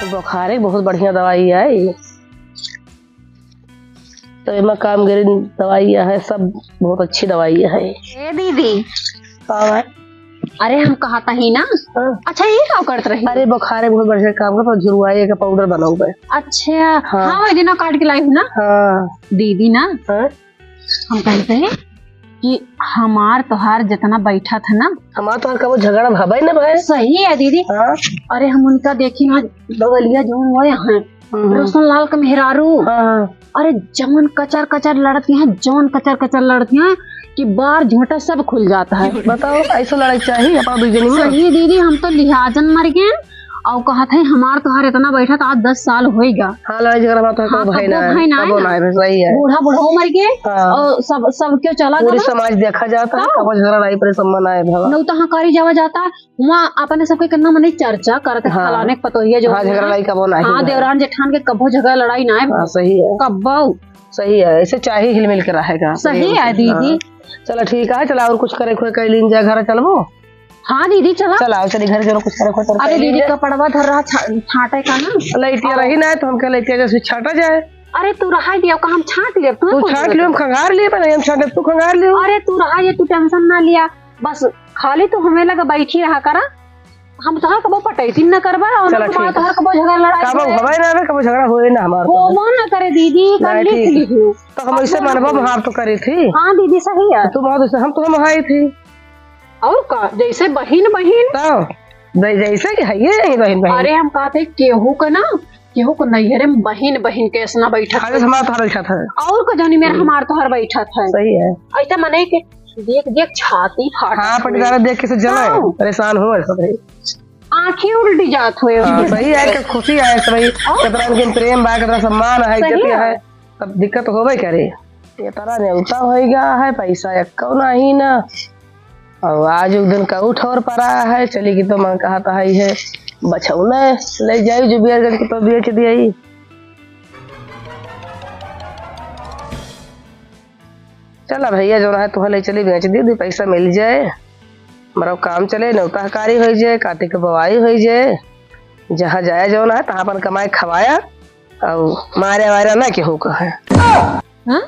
बुखारे बहुत बढ़िया दवाई है ये। तो इमा कामगिरी दवाई है, सब बहुत अच्छी दवाई है। ए दीदी, हाँ अरे हम कहा था ही ना। हाँ। अच्छा ये क्या करते रही? अरे बुखारे बहुत बढ़िया काम का झुरवाई का पाउडर बना हुआ है। अच्छा हाँ। हाँ, वही दिन काट के लाई हूँ ना। हाँ दीदी ना, हाँ। हम कहते हैं कि हमार त्योहार जितना बैठा था ना, हमारा तो कब झगड़ा भाई ना भाई। सही है दीदी। हाँ। अरे हम उनका देखी ना, बगलिया जो वो यहाँ रोशन लाल का मेहरारू। हाँ। अरे जमन कचर कचर लड़ती हैं, जमन कचर कचर लड़ती हैं कि बार झोटा सब खुल जाता है। बताओ ऐसा लड़ाई चाहिए अपना दुजनी में। सही दीदी, हम तो लिहाजन मर गए और कहा था हमार त्योहार इतना बैठा था, आज 10 साल होएगा। हाँ लड़ाई झगड़ा बात है। हाँ, भाई ना भाई ना सही है। बूढ़ा बूढ़ा मर गए। हाँ। और सब क्यों चला पूरी समाज देखा जाता है, कब झगड़ा लड़ाई पर सम्मान आए भला। नौ तो हकारी जावा जाता है वहाँ अपने सबके कितना मने चर्चा करते। हाँ। फलाने पतोहिया जो हाँ झगड़ा लड़ाई कबो ना। हाँ देवरान जेठान के कबो झगड़ा लड़ाई ना है। हाँ सही है। कब्बो सही है, ऐसे चाहिए हिल मिल के रहेगा। सही है दीदी। चलो ठीक है, चला और कुछ करे खोए कह लीन जाए घर चलबो। हाँ दीदी चला। चलाओ चली घर चलो कुछ करे खोए। अरे दीदी कपड़वा धर रहा छाटे का ना। लइटिया रही ना तो हम कह लइटिया जैसे छाटा जाए। अरे तू रहा दिया का हम छाट ले। तू छाट लियो, हम खंगार लिए पर हम छाटे तू खंगार लियो। अरे तू रहा ये, तू टेंशन ना लिया, बस खाली तू हमें लगा बैठी रहा करा। हम तो कबो पटैती न करबा और चलो ठीक है। तो कबो झगड़ा लड़ाई कबो हवाई ना कबो झगड़ा होए ना हमार हो ना करे दीदी। कर लिख लियो तो हम ऐसे मनबा महार तो करी थी। हाँ दीदी सही है। तू बहुत हम तो हम हाई थी और का जैसे बहन बहन तो जैसे कि है ये बहन बहन। अरे हम कहते केहू का ना, केहू को नैहरे में बहन बहन के ऐसा बैठा अरे हमारा तो रखा था और को जानी मेरा हमार तो हर बैठा था। सही है। ऐसा मने के देख देख छाती फाट। हाँ पटकारा देख के से जला परेशान हो ऐसा भाई, आंखें उल्टी जात हुए। हाँ, सही है कि खुशी है भाई, कितना उनके प्रेम बा, कितना सम्मान है, इज्जत है, तब दिक्कत होबे करे। ये तरह नेवता होएगा है, पैसा एक नहीं ना। और आज एक दिन का उठौर पड़ा है, चली की तो मन कहा था है बछौना ले जाई जो बिहारगंज की तो बेच दिया। चला भैया जो है तुह ले चली बेच दी, पैसा मिल जाए, हमारा काम चले, नौताकारी हो जाए, कार्तिक के बवाई हो जाए, जहाँ जाया जो है तहाँ पर कमाए खवाया और मारे वारे ना केहू का है। हाँ?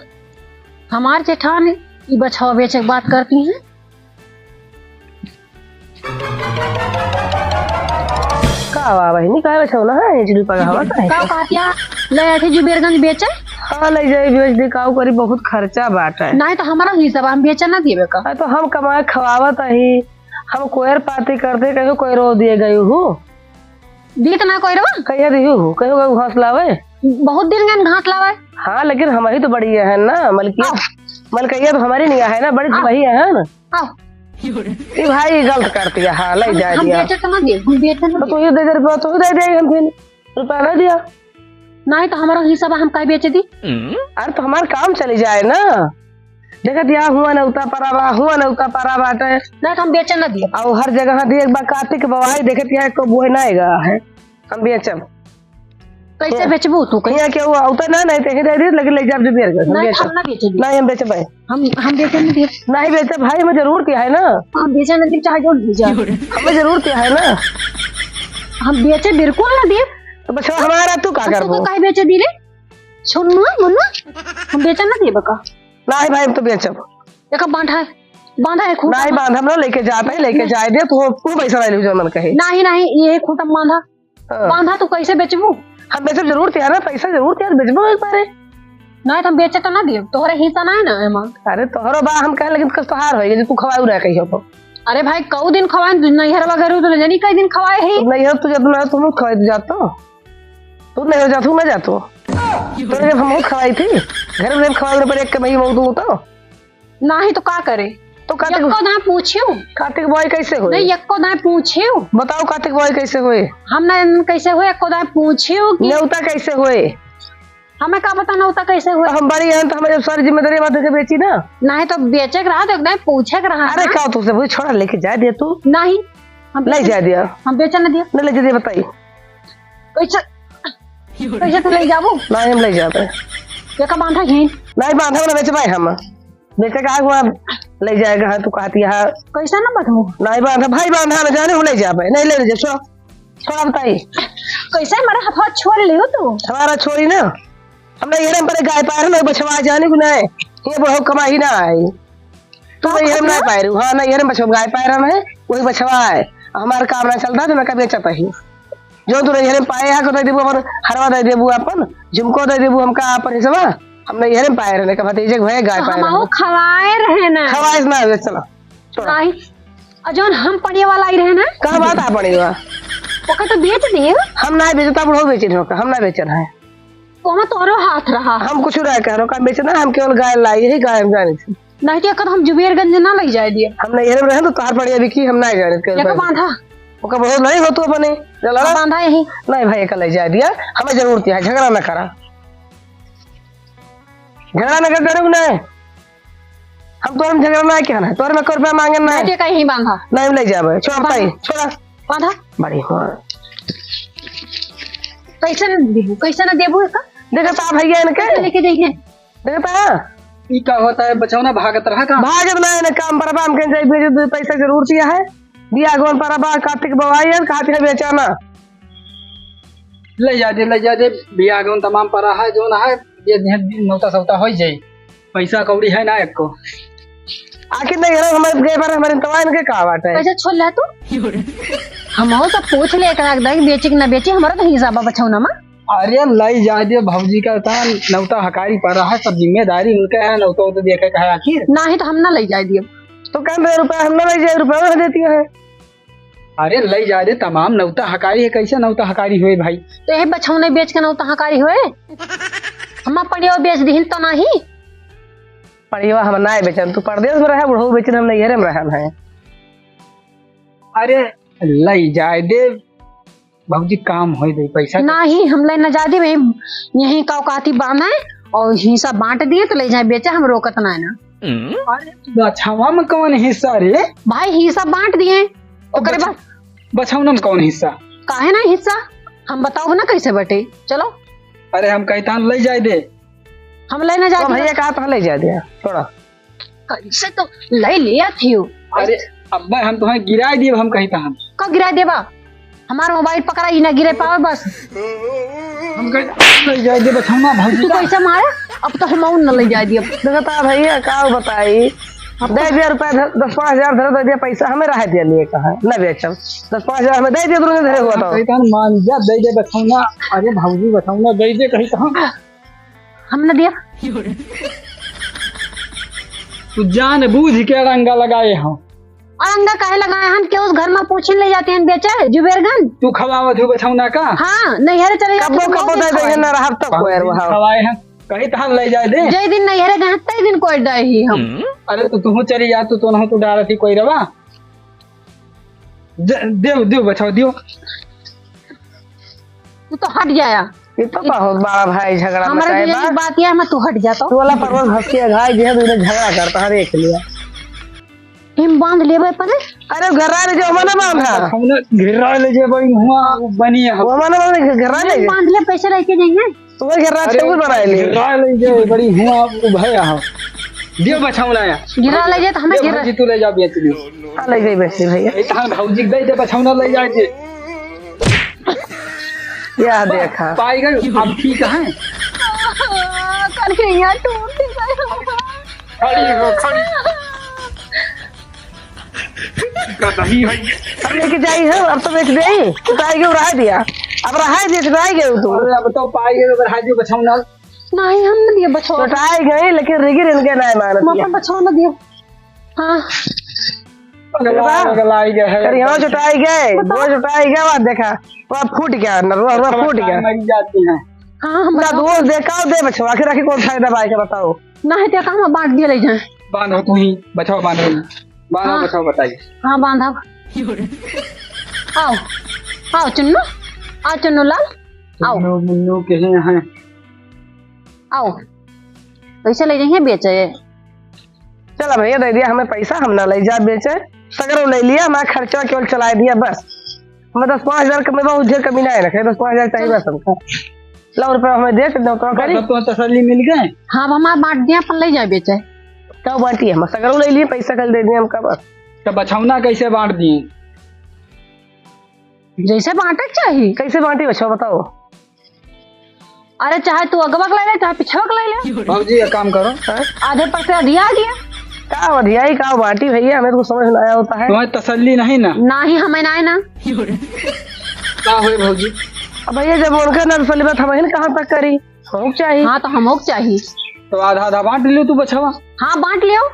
हमार जेठान ये बछवा बेचे की बात करती हैं। का वाह बहनी का बछौना है इजली पगा हवा का का कहतिया ले आथे जुबेरगंज बेचे। हाँ ले जाए बेच दे, काऊ करी बहुत खर्चा बाटा है। नहीं तो हमारा हिसाब हम बेचे ना दिए का। तो हम कमाए खवावत ही, हम कोयर पार्टी करते कहो कोई रो दिए गई हूँ दीत ना कोई रवा कहिया दी हूँ कहो घास लावे बहुत दिन गन घाट लावे। हाँ लेकिन हमारी तो बड़ी है ना मलकैया तो हमारी नहीं है ना, बड़ी तो वही है ना। आओ ये भाई गलत करती है। हाँ ले जा हम दिया बेचे तो ना दिए, हम बेचे ना तो तू ही दे दे रुपया, तू ही दे दे, हम फिर रुपया ना दिया। नहीं तो हमारा हिसाब हम काय बेचे दी। अरे तो हमारा काम चली जाए ना, देखा दिया हुआ नौता परावा हुआ नौता परा बाटे नहीं तो हम बेचे ना दिए। और हर जगह दिए एक बार कार्तिक बवाई देखे दिया को बोए ना आएगा है, हम बेचब कैसे बेचबू तू कैसे? कहिया क्या हुआ उता ना नहीं ते दे दे लगे ले जा जो बेर हम नहीं बेचब हम ना बेचे दी। नहीं हम बेचब भाई, हम बेचे ना दिए। नहीं बेचब भाई, हमें जरूर क्या है ना, हम बेचे ना दिए चाहे जो दीजिए, हमें जरूर क्या है ना, हम बेचे बिल्कुल ना दिए। तो बच्चा हमारा तू का कर तू काय बेचे दी रे? सुन ना मुन्ना, हम बेचे ना दिए बका। नहीं भाई हम तो बेचब एक बांधा है खूंटा। नहीं बांध हम लेके जाते हैं, लेके जाए दे तू पैसा ले ली जो मन कहे। नहीं ये खूंटा बांधा हाँ। बांधा तू कैसे बेचबू? हम बेचब जरूर तैयार है, पैसा जरूर तैयार बेचबो एक बारे। नहीं तो हम बेचे तो ना दिए, तोहरे हिस्सा ना है ना एमन। अरे तोहरो बा हम कह लेकिन कस तोहार होएगा जे तू खवाऊ रह कहियो तो। अरे भाई कऊ दिन खवाए नैहर वगैरह तो जानी कई दिन खवाए है। नहीं हो तू जब ना तुम खवाई जातो, तू नहीं हो जातू मैं जातो, तो जब हम खवाई थी घर में खवाने पर एक कमाई मौत तो नहीं तो का करे? तो कार्तिक यक्को ना पूछियो, कार्तिक बॉय कैसे हुए? नहीं यक्को ना पूछियो, बताओ कार्तिक बॉय कैसे हुए? हम ना कैसे हुए यक्को ना पूछियो कि न्योता कैसे हुए? हमें का पता नौता कैसे हुए। हम बड़ी हैं तो हमें जब सारी जिम्मेदारी बात के बेची ना। नहीं तो बेचे के रहा तो एकदम पूछे के रहा। अरे क्या तुझसे वो छोड़ा लेके जा दिया तू? नहीं हम ले जा दिया, हम बेचे ना दिया। नहीं ले जा दिया बताइए कैसे तू ले जाबू? नहीं हम ले जाते ये का बांधा घी नहीं बांधा ना बेच पाए, हम बेचे का हुआ ले जाएगा। हाँ तू कहती है कैसा ना बधू नहीं बांधा भाई, बांधा ना जाने हो ले जा पाए, नहीं ले जा छोड़ा छोड़ा बताइए कैसे हमारा हाथ छोड़ लियो तू? हमारा छोड़ी ना, हमने ये पर गाय पार ना बछवा जाने को ना है, ये बहुत कमाई ना आई। तो ये हम ना पायरू, हाँ ना ये बछवा गाय पार हम है, वही बछवा है। हमारा काम ना चलता तो मैं कभी बेचता ही। जो तू ये पाए है को दे देबू अपन, हरवा दे देबू अपन, झुमको दे देबू हमका अपन हिस्सा। हमने ये पाए रहने का भतीजे भय गाय पाए। हम खवाए रहे ना। खवाए ना चला। नहीं। अजन हम पड़िए वाला ही रहे ना। कहाँ बात आ पड़ेगा? ओके तो बेच दिए। हम ना बेचता बुढ़ो बेचे हम ना बेचना है। तो हम तोरो हाथ रहा। हम कुछ रह कह रहा बेचना, हम केवल गाय लाई है, गाय हम जाने थी। नहीं तो कद हम जुबेरगंज ना लग जाए दिए। हमने ये रहे तो तार पड़िया बिकी हम ना जाने के। देखो बांधा। ओका बहुत नहीं हो तू अपने। चला बांधा यही। नहीं भाई एक ले जा दिया, हमें जरूरत है, झगड़ा ना करा। झगड़ा ना कर डरे नहीं। हम तो हम झगड़ा ना क्या ना, तोर में को रुपया मांगे ना। नहीं कहीं बांधा। नहीं ले जाबे, छोड़ भाई, छोड़ा। बांधा। बड़ी हो। कैसे न देबू? कैसे न देबू का? देखता भैया इनके लेके जाइए। देखता ये क्या होता है? बचौना भागत रहा का? भागत ना है काम पर हम कहीं जाए पैसा जरूर चाहिए है। दिया गोन पर बा कार्तिक बवाई है, कार्तिक बेचाना। ले जा दे बिया गन तमाम परा है जो ना है, ये नौता सौता हो जाए। पैसा कौड़ी है ना एक को। आखिर नहीं है हमारे गए पर हमारे तवाइन के का बात है। कैसे छोड़ ले तू? हम हो सब पूछ ले एक रख दे बेचे कि ना बेचे, हमारा तो हिसाब बचौना में। अरे लई जा दे भौजी का तान नौता हकारी पड़ा है, सब जिम्मेदारी उनका है। नौता तो देखे का है आखिर। ना ही तो हम ना ले जाए दिए। तो कम रुपया हम ना ले जाए, रुपया देती है। अरे लई जा दे तमाम नौता हकारी है। कैसे नौता हकारी हुए भाई? तो यही बछौने बेच के नौता हकारी हुए। हम पड़ियो बेच दीन तो नहीं। पड़ियो हम ना बेचन, तू परदेश में रहे बुढ़ऊ बेचन, हम नहीं में रहन है। अरे लई जा दे भौजी, काम हो दे पैसा नहीं। हम ले न जादी में यही काती बांधा और हिस्सा बांट दिए तो ले जाए बेचा, हम रोकत ना है ना। अरे बछवा में कौन हिस्सा रे भाई? हिस्सा बांट दिए। ओकरे बाद बछौना में कौन हिस्सा? काहे ना हिस्सा हम बताओ ना कैसे बटे। चलो। अरे हम कहता ले जाए दे। हम ले न जाए भैया कहा तो ले जा दिया थोड़ा। कैसे तो ले लिया थी। अरे अब्बा हम तुम्हें गिरा दिए, हम कहता हम कब गिरा देबा? हमारा मोबाइल पकड़ा ही ना गिरे पावे बस। हम कहते ले जाए दे बछौना भौजी। तू कैसे मारा? अब तो हम न ले जाए दिए। देखता भैया का बताई, 10,000 रुपया 10-5,000 दे दिया पैसा, हमें रह दिया लिए कहा ना बेचम। 10-5,000 हमें दे दिया, तुरंत धरे हुआ था। कहता मान जा दे दे बछौना। अरे भौजी बछौना दे दे कहीं कहा हम न दिया। तू जान बूझ के रंगा लगाए हम। और अंगा काहे लगाए? हम क्यों उस घर में पूछने ले जाते हैं बेचे जुबेरगंज? तू खवावत हो बछौना का? हाँ नहीं हरे चले जाते। कबो दे दे ना रहा तक कोयर वहां खवाए हैं कहीं तो हम ले जाए दे। जय दिन नहीं हरे गहते ही दिन कोई डे ही हम। अरे तू चली जा, तू तो ना तू डाल थी कोई रवा। देव बछाओ दियो। तू तो हट जाया। ये तो बहुत बड़ा भाई झगड़ा हमारे जो बात ये मैं तू हट जाता। तू वाला परवल घस के घाय जे तूने झगड़ा करता है देख लिया। हम बांध लेबे पर। अरे घरा ले जो मना बांधा। हमने घेरा ले जे बड़ी हुआ बनी है। वो मना घरा ले बांध ले पैसे लेके जाएंगे। तू घेरा छेगु बना ले। घेरा ले जे बड़ी हुआ भैया हो। दियो बछौना या। गिरा ले जे तो हमें गिरा। जी तू ले जा बेच दियो। हां ले जाई बेच भैया। ए तहां भौजी दे दे बछौना ले जा दे। या देखा पाई गई अब ठीक है। करके यहाँ टूट गया। खड़ी हो खड़ी कहीं भाई अब लेके जाई है, अब तो बेच दे। उठाई के रहा दिया, अब रहा दिया उठाई गए तू। अरे अब तो पाई गई अगर हाजी बछौना। नहीं हम न दिए बछौना। उठाई गई लेकिन रिगिर इनके नहीं मानत। मामा बछौना दियो। हाँ गलाई गए है। अरे यहाँ जुटाई गए, वो जुटाई गया, वो देखा वो फूट गया अंदर, वो फूट गया। मर जाती हैं। हाँ हम ना दोस्त देखा दे बछवा आखिर आखिर कौन फायदा भाई का बताओ। ना है तो कहाँ बांट दिए ले जाए। बांधो तू ही बचाओ बांधो बांधो बचाओ बताइए। हाँ बांधा। आओ आओ चुन्नू, आओ चुन्नू लाल आओ। मुन्नू के हैं आओ पैसे ले जाइए बेचे। चला भैया दे दिया हमें पैसा, हम ना ले जा बेचे सगर ले लिया, हमारा खर्चा केवल चला दिया बस। हमें 10-5,000 कमी बहुत ढेर कमी नहीं रखे, 10-5,000 चाहिए बस हमको। लाख रुपया हमें दे दो तो तसल्ली मिल गए। हाँ हमारा बांट दिया अपन ले जाए बेचे। कब बांटी हम सगर ले लिए पैसा कल दे दिए हमका बस। तो बछौना कैसे बांट दिए? जैसे बांटे चाहिए। कैसे बांटी बच्चा बताओ। अरे चाहे तू अगवक ले ले चाहे पिछवक ले ले, भौजी एक काम करो, आधे पर से अधिया आ गया। का अधियाई का बांटी भैया, हमें तो कुछ समझ में आया होता है। तुम्हें तसल्ली नहीं ना? ना ही हमें ना है ना। क्या हुए भौजी? अब भैया जब उनका नर्सली बात हमें कहाँ तक करी, हमको चाहिए। हाँ तो हमोक चाहिए। तो आधा आधा बांट लियो तू बछवा। हाँ बांट लियो।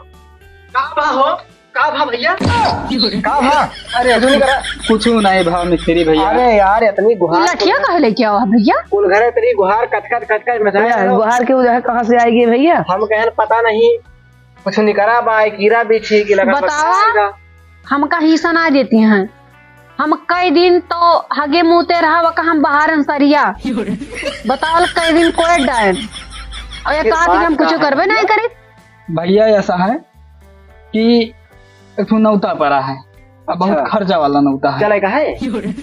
का भा भैया? का भा? अरे सुनी करा कुछ नहीं भाव मिस्त्री भैया। अरे यार इतनी गुहार लठिया कहे लेके आओ भैया। कुल घर इतनी गुहार कचकच गुहार की वजह कहाँ से आएगी भैया? हम कहन पता नहीं कुछ नहीं करा बा, कीड़ा बिछी की लगा बतावा हमका हिस्सा ना देती हैं। हम कई दिन तो हगे मुँहते रहा का हम बाहर अंसरिया बताओ कई दिन कोई डायन और ये कहा कि हम कुछ करवे नहीं करे। भैया ऐसा है कि एक ठो नौता पड़ा है, अब बहुत खर्चा वाला नौता है। चलेगा है?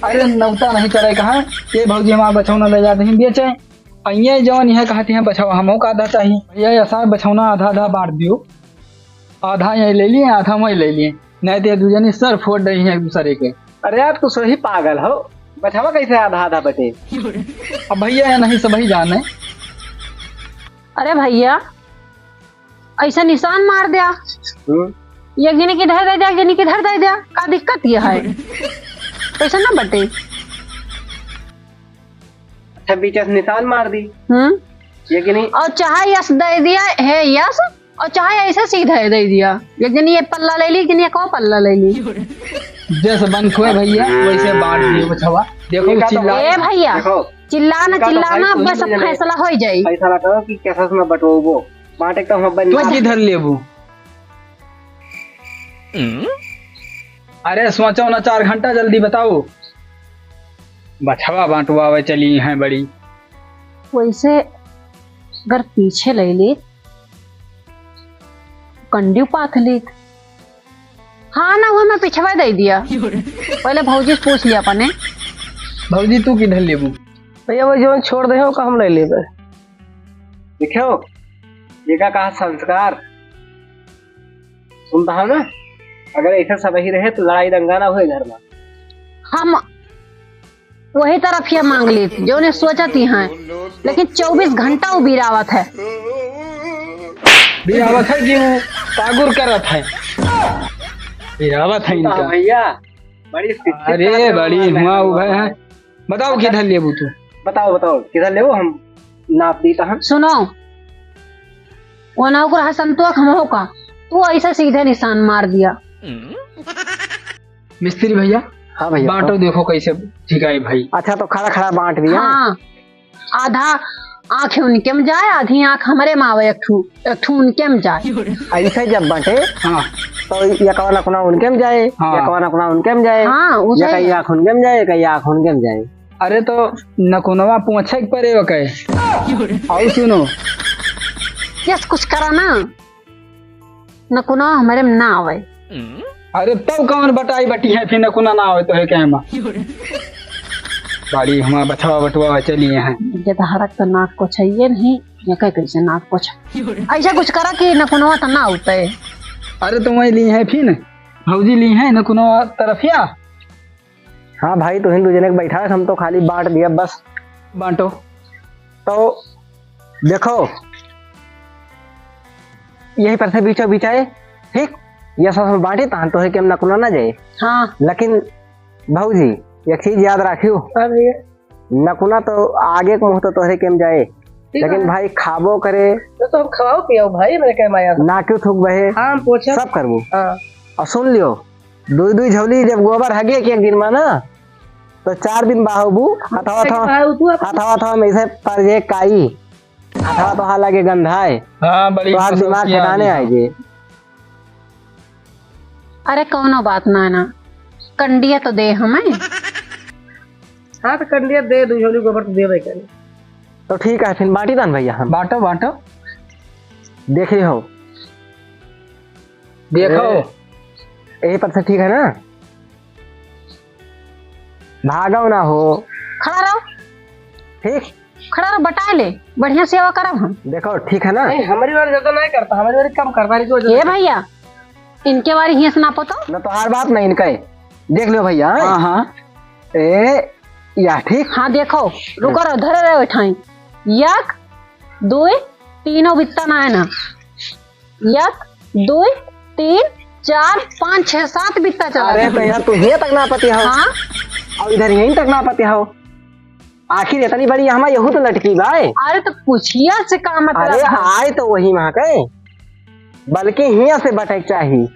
अरे नौता नहीं चलेगा है, ये भौजी हमारा बछौना ले जाते हैं बेचे। ये जवन यह कहती है बछवा हमो का आधा चाहिए। भैया ऐसा बछौना आधा आधा बांट दियो, आधा ये ले लिए आधा मैं ले लिए, नहीं तो दूजनी सर फोड़ रही है एक दूसरे के। अरे यार तू सही पागल हो, बछवा कैसे आधा आधा बटे? अब भैया नहीं सब ही जाने। अरे भैया ऐसा निशान मार दिया, ये गिनी किधर दे दिया गिनी किधर दे दिया, का दिक्कत ये है? ऐसा ना बटे। अच्छा बीच से निशान मार दी ये गिनी, और चाहे यस दे दिया है यस, और चाहे ऐसे सीधे दे दिया। ये गिनी ये पल्ला ले ली गिनी को पल्ला ले ली। जैसे बन खोए भैया वैसे बांट दियो बछवा। देखो चिल्ला ए भैया चिल्लाना बस फैसला हो जाए। फैसला करो कि कैसा में बटोबो बांटे तो हम बन। तू किधर लेबू? अरे सोचो ना 4 घंटा जल्दी बताओ। बछवा बांटवावे चली हैं बड़ी। वैसे अगर पीछे ले ली कंडी पाथ ली। हाँ ना वो मैं पिछवा दे दिया। पहले भौजी से पूछ लिया अपने। भौजी तू किधर लेबू? भैया वो जो छोड़ दे हो का हम ले लेबे। देखो ये का कहा संस्कार सुनता है ना, अगर ऐसा सब ही रहे तो लड़ाई दंगा ना हुए घर में। हम वही तरफ ये मांग ली थी जो ने सोचती हैं, लेकिन 24 घंटा वो बीरावत है। बीरावत है क्यों? तागुर करत है बीरावत है इनका। भैया बड़ी अरे बड़ी हुआ उभे है। बताओ किधर लेबू तू? बताओ किधर लेबू, हम नाप दी तो हम। सुनो वो ना को संतोष हम का तू ऐसा सीधे निशान मार दिया। मिस्त्री भैया हाँ भैया बांटो देखो कैसे ठीक है भाई। अच्छा तो खड़ा खड़ा बांट दिया। हाँ आधा आँख उनके में जाए आधी आँख हमारे मावे एक ठू उनके में जाए। ऐसे जब बांटे हाँ तो या कवाना कुना उनके में जाए, हाँ। या कवाना कुना उनके में जाए, हाँ या कई आँख उनके में जाए कई आँख उनके में जाए। अरे तो नकुनवा पूछे परे कहे। और सुनो यस कुछ करा ना न कुना हमारे में ना आवे। अरे तब कौन बटाई बटी है फिर नकुना ना हो तो है क्या बाड़ी हमारा बछवा बटुआ चलिए हैं। ये धारक तो नाक को चाहिए नहीं ये कह कैसे नाक को ऐसा कुछ करा कि न कुनवा तो ना होता है। अरे तो वही ली है फिर भौजी ली है नकुनवा तरफिया। हाँ भाई तो हिंदू जने बैठा है, हम तो खाली बांट दिया बस। बांटो तो देखो यही पर से बीचों बीच आए ठीक, यह सब हम बांटे तान तो है कि हम नकुना ना जाए। हाँ लेकिन भाऊजी एक चीज याद रखियो, नकुना तो आगे को मुँह तो तोहरे केम जाए, लेकिन भाई खाबो करे तो हम खवाओ पियो भाई। मैंने कह माया ना क्यों थूक बहे हाँ पूछा सब करबू। हाँ। और सुन लियो दू झोली जब गोबर हगे के एक दिन में ना तो 4 दिन बाहबू हथवा में ऐसे पर जे काई हथवा तो हालांकि गंधाए। हाँ बड़ी तो दिमाग ठिकाने आएगी। अरे कौनो बात ना कंडिया तो दे हमें। हाँ तो कंडिया दे, 2 झोली गोबर तो दे भाई करे। तो ठीक है फिर बांटी दान भैया हम बांटो बांटो देख रहे हो देखो यही पर से ठीक है ना, भागो ना हो। खड़ा रहो ठीक खड़ा रहो बटा ले बढ़िया सेवा करब हम। देखो ठीक है ना। नहीं हमारी बार ज्यादा नहीं करता, हमारी बार कम करता है। ये भैया इनके बारे हिंस ना पतो न तो हर बात नहीं इनका देख लो भैया। हाँ हाँ ए या ठीक हाँ देखो रुको रहो धरे रहे बैठाई एक दो तीनों बित्ता ना है ना एक दो तीन चार पाँच छह सात बित्ता चला अरे तो यार तू ये तक ना पति हो हाँ और इधर यहीं तक ना पति हो आखिर इतनी बड़ी हमारा यहू तो लटकी भाई। अरे तो पूछिया से का अरे मतलब है? आए तो वही वहां के बल्कि हिया से बटक चाहिए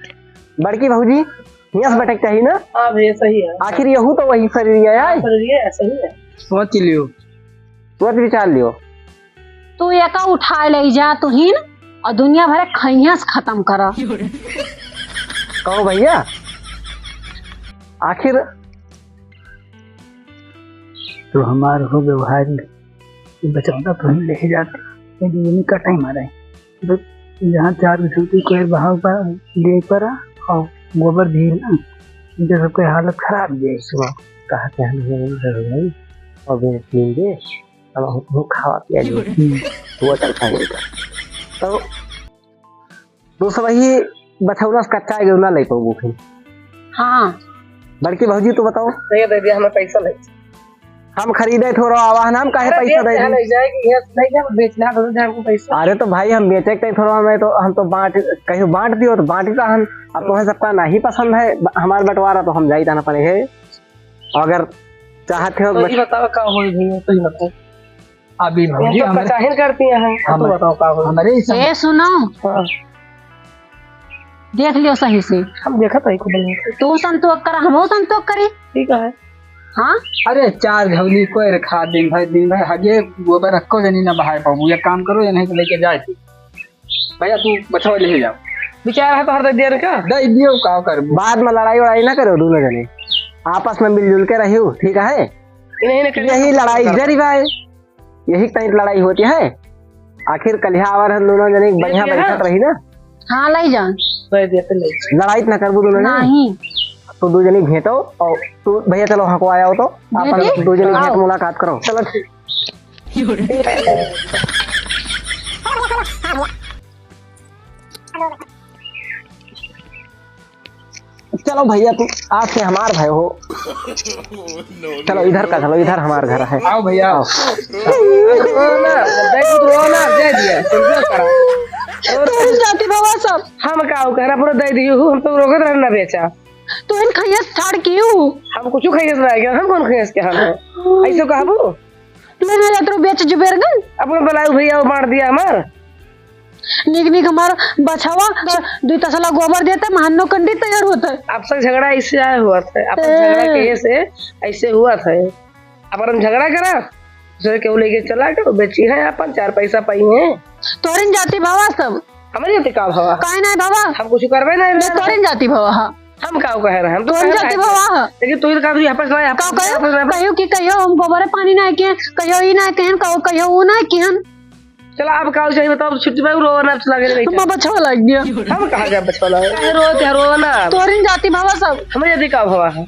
बड़की भौजी हिया से बटक चाहिए ना। हाँ भैया सही है। आखिर यहू तो वही शरीर है यार। सही है सही है। सोच लियो तुरंत विचार लियो। तू एका उठा ले जा तू हिन और दुनिया भरे खैया से खत्म करा। कहो भैया आखिर तो हमारे हो व्यवहार बचाता तो हम लेके जाते नहीं का टाइम आ रहा है तो यहाँ 4 बिछुती कोई बहाव पर ले पड़ा और गोबर भी ना इनके सबके हालत खराब है। सुनो कहा क्या हम और लेंगे अब खावा पिया वो चलता है तो दूसरा वही बछौना से कच्चा है ना ले पाऊ फिर। हाँ बड़की भौजी तो बताओ भैया दे दिया हमें पैसा ले हम खरीदे थोड़ा आवाहन हम काहे पैसा दे यहाँ नहीं जाएगी यहाँ नहीं क्या बेचना तो दे हमको पैसा। अरे तो भाई हम बेचे के थोड़ा हमें तो हम तो बांट कहीं बांट दियो तो बांट का हम अब तुम्हें सबका नहीं पसंद है हमारे बंटवारा तो हम जाई जाना पड़ेगा अगर चाहते हो तो ये बताओ का हो भैया तो ही बताओ अभी भौजी ये तो कचाहिर करती हैं तो बताओ का हो। हमारे ए सुनो हाँ, देख लियो सही से हम देखा तो को बोल तू संतोष करा हम संतोष करी। ठीक है। हाँ अरे 4 झवली कोई रखा दिन भाई हजे गोबर रखो जनी ना बाहर पाऊ ये काम करो या नहीं तो लेके जाए थी भैया तू बछवा लेके जाओ विचार है तो हर देर का दे दियो का कर बाद में लड़ाई वड़ाई ना करो दोनों जने आपस में मिलजुल के रहियो ठीक है। यही लड़ाई जरी भाई यही कहीं लड़ाई होती है आखिर कलिया आवर हम दोनों जने बढ़िया बैठक रही ना। हाँ लाई जा दे दिया तो ले लड़ाई ना करबो दोनों जने नहीं तो 2 जने भेंटो और तू भैया चलो हाँ को आया हो तो अपन 2 जने भेंट मुलाकात करो चलो चलो भैया तू आज से हमार भाई हो चलो इधर का चलो इधर हमार घर है आओ भैया आओ दे दिया जाती बाबा सब हम का कहना पूरा दे दियो हम तो रोकत रहना बेचा तो इन खैया छाड़ क्यों हम कुछ खैस रह गया हम कौन खैस के हम ऐसे कहबो लेना जात्रो बेच जुबेर गन अपन बुलाऊ भैया वो मार दिया हमार निक निक हमारा बछवा 2 तसला गोबर देते महन्नो कंडी तैयार होता है। आपसे झगड़ा इससे आया हुआ था अपन झगड़ा के से ऐसे हुआ था अपन हम झगड़ा करा दूसरे के लेके चला के बेची है अपन 4 पैसा पाई है तोरिन जाती बाबा सब हमारे जाते का भावा काहे ना बाबा हम कुछ करबे नहीं मैं तोरिन जाती बाबा हम का कह रहे हैं हम तो तोरिन जाती बाबा लेकिन तू का यहाँ पर ना का कहियो कि कहियो हम गोबर पानी ना के कहियो ई ना केन कहियो ऊ ना केन चला अब का चाहिए बताओ छुट्टी में रोना लगे नहीं तुम बछवा लग गया हम कहा जाए बचवाला रोते रोना तोरिन जाती बाबा सब हमारे जाते का भावा है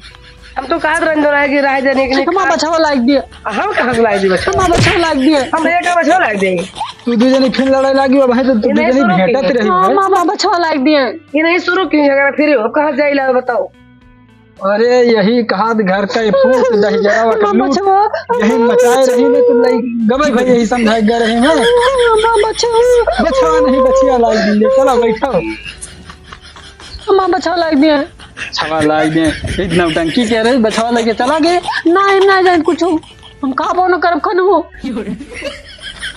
हम तो कहा रंजन है कि राह जाने के लिए तुम बछवा लग गया हम कहाँ से लाई दी बच्चा तुम बछवा लग गया हम एक बच्चा लाई देंगे तू 2 जने फिर लड़ाई लगी भाई तो 2 जने भेटत रही हां मामा बछवा लग दिए ये नहीं शुरू क्यों झगड़ा फिर अब कहाँ जाइला बताओ अरे यही कहा घर का फूट दही जरावा का लूट बछवा यही मचाए रही में तुम लाई गबई भाई यही समझाए गए रहे हैं मामा बछवा बछवा नहीं बचिया लाई दिए चलो बैठो मामा बछवा लग दिए छवा लाई दे इतना टंकी कह रहे बछवा लेके चला गए ना हम ना जान कुछ हम का बोनो करब खन हो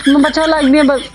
मैं बछवा लग दिए बस